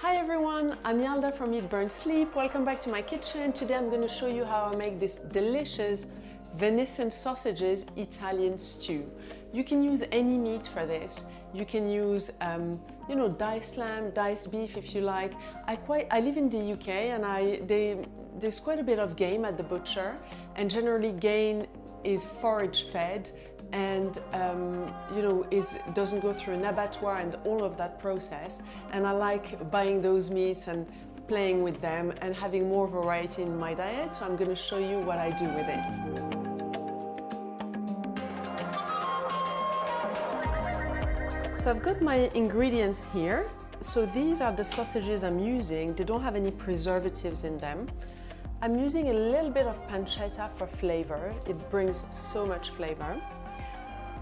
Hi everyone, I'm Yalda from Eat Burn Sleep. Welcome back to my kitchen. Today I'm going to show you how I make this delicious venison sausages Italian stew. You can use any meat for this. You can use diced lamb, diced beef if you like. I live in the UK and there's quite a bit of game at the butcher, and generally game is forage fed and doesn't go through an abattoir and all of that process. And I like buying those meats and playing with them and having more variety in my diet. So I'm going to show you what I do with it. So I've got my ingredients here. So these are the sausages I'm using. They don't have any preservatives in them. I'm using a little bit of pancetta for flavor. It brings so much flavor.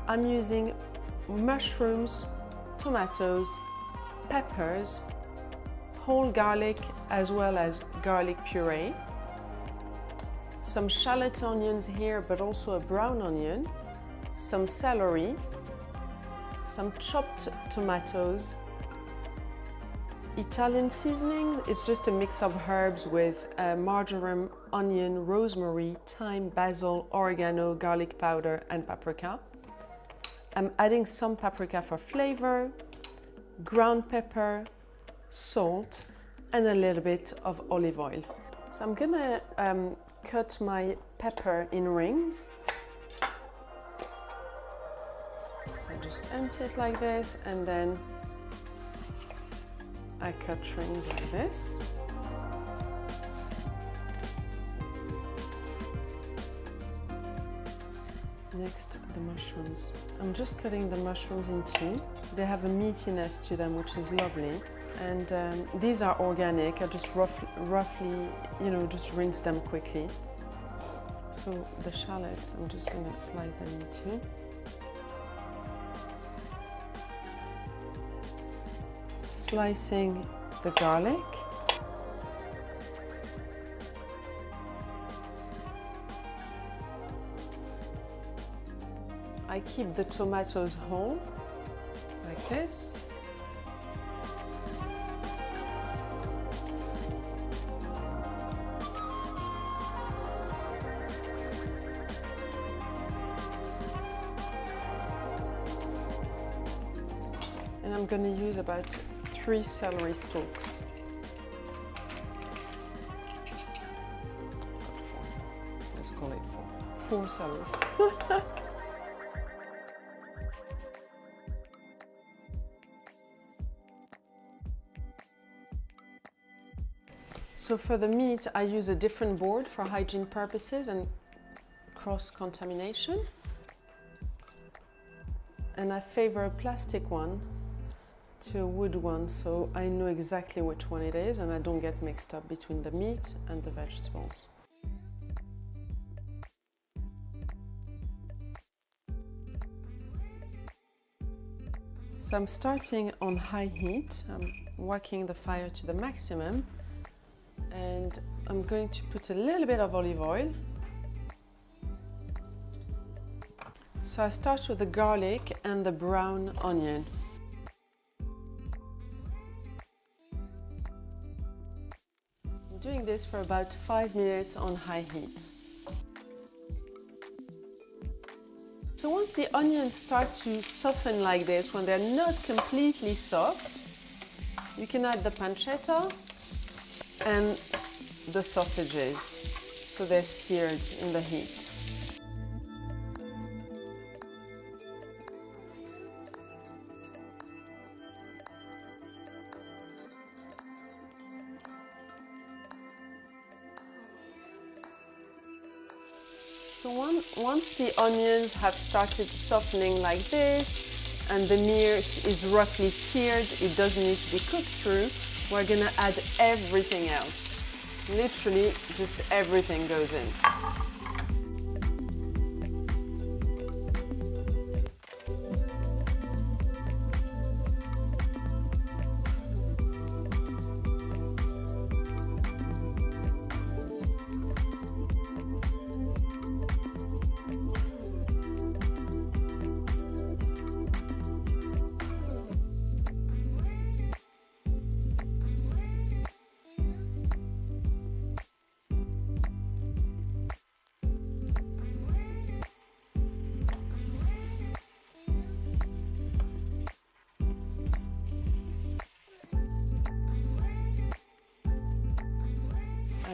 I'm using mushrooms, tomatoes, peppers, whole garlic, as well as garlic puree, some shallot onions here, but also a brown onion, some celery, some chopped tomatoes. Italian seasoning is just a mix of herbs with marjoram, onion, rosemary, thyme, basil, oregano, garlic powder, and paprika. I'm adding some paprika for flavor, ground pepper, salt, and a little bit of olive oil. So I'm gonna cut my pepper in rings. So I just empty it like this, and then I cut rings like this. Next, the mushrooms. I'm just cutting the mushrooms in two. They have a meatiness to them, which is lovely. And these are organic. I just roughly, just rinse them quickly. So the shallots, I'm just gonna slice them in two. Slicing the garlic. I keep the tomatoes whole, like this. And I'm going to use about 3 celery stalks. Let's call it 4 celeries. So for the meat, I use a different board for hygiene purposes and cross-contamination. And I favor a plastic one to a wood one, so I know exactly which one it is and I don't get mixed up between the meat and the vegetables. So I'm starting on high heat. I'm working the fire to the maximum. And I'm going to put a little bit of olive oil. So I start with the garlic and the brown onion. I'm doing this for about 5 minutes on high heat. So once the onions start to soften like this, when they're not completely soft, you can add the pancetta and the sausages, so they're seared in the heat. So once the onions have started softening like this and the meat is roughly seared, it doesn't need to be cooked through, we're gonna add everything else. Literally, just everything goes in.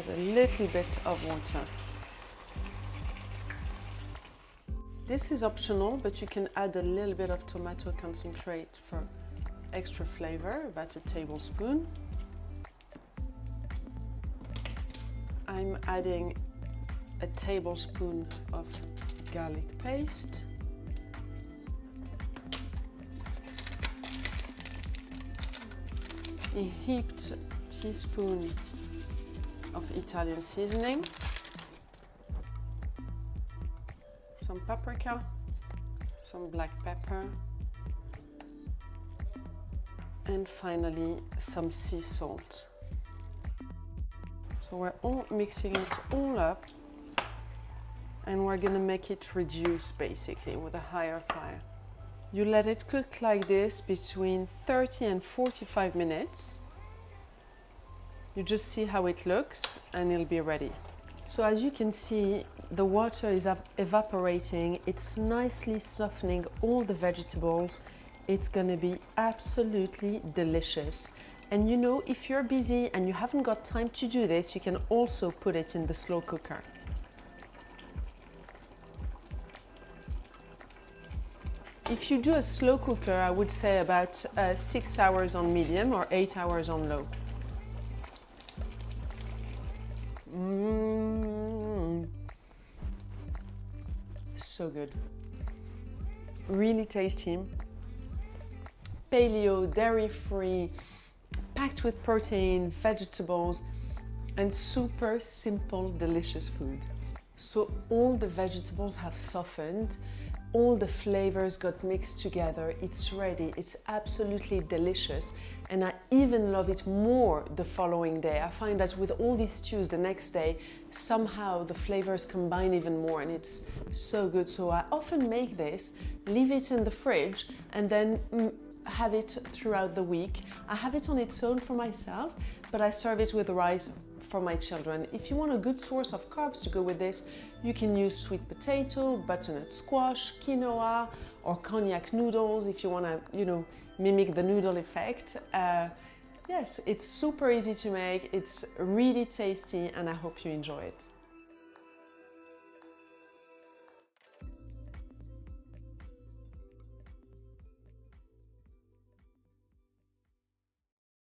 add a little bit of water. This is optional, but you can add a little bit of tomato concentrate for extra flavor, about a tablespoon. I'm adding a tablespoon of garlic paste. A heaped teaspoon of Italian seasoning. Some paprika, some black pepper, and finally some sea salt. So we're all mixing it all up, and we're gonna make it reduce basically with a higher fire. You let it cook like this between 30 and 45 minutes. You just see how it looks and it'll be ready. So as you can see, the water is evaporating. It's nicely softening all the vegetables. It's gonna be absolutely delicious. And you know, if you're busy and you haven't got time to do this, you can also put it in the slow cooker. If you do a slow cooker, I would say about 6 hours on medium or 8 hours on low. So good. Really tasty. Paleo, dairy-free, packed with protein, vegetables, and super simple, delicious food. So all the vegetables have softened, all the flavors got mixed together, it's ready, it's absolutely delicious. And I even love it more the following day. I find that with all these stews the next day, somehow the flavors combine even more and it's so good. So I often make this, leave it in the fridge, and then have it throughout the week. I have it on its own for myself, but I serve it with rice for my children. If you want a good source of carbs to go with this, you can use sweet potato, butternut squash, quinoa, or cognac noodles if you want to, you know, mimic the noodle effect. Yes, it's super easy to make, it's really tasty, and I hope you enjoy it.